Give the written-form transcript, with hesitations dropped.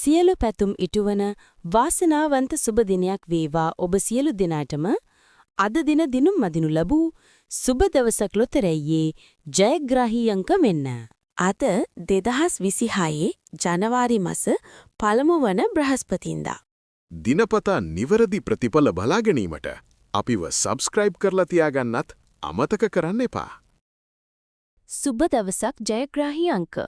සියලු පැතුම් ඉටුවන වාසනාවන්ත සුබ දිනයක් වේවා ඔබ සියලු දෙනාටම. අද දින දිනුම් මදිනු ලැබූ සුබ දවසක් ලොතරැයියේ ජයග්‍රාහී අංක වෙන්න. අද 2026 ජනවාරි මාස පළමු වන බ්‍රහස්පතින්දා. දිනපතා නිවැරදි ප්‍රතිඵල බලා ගැනීමට අපිව සබ්ස්ක්‍රයිබ් කරලා තියාගන්නත් අමතක කරන්න එපා. සුබ දවසක් ජයග්‍රාහී අංක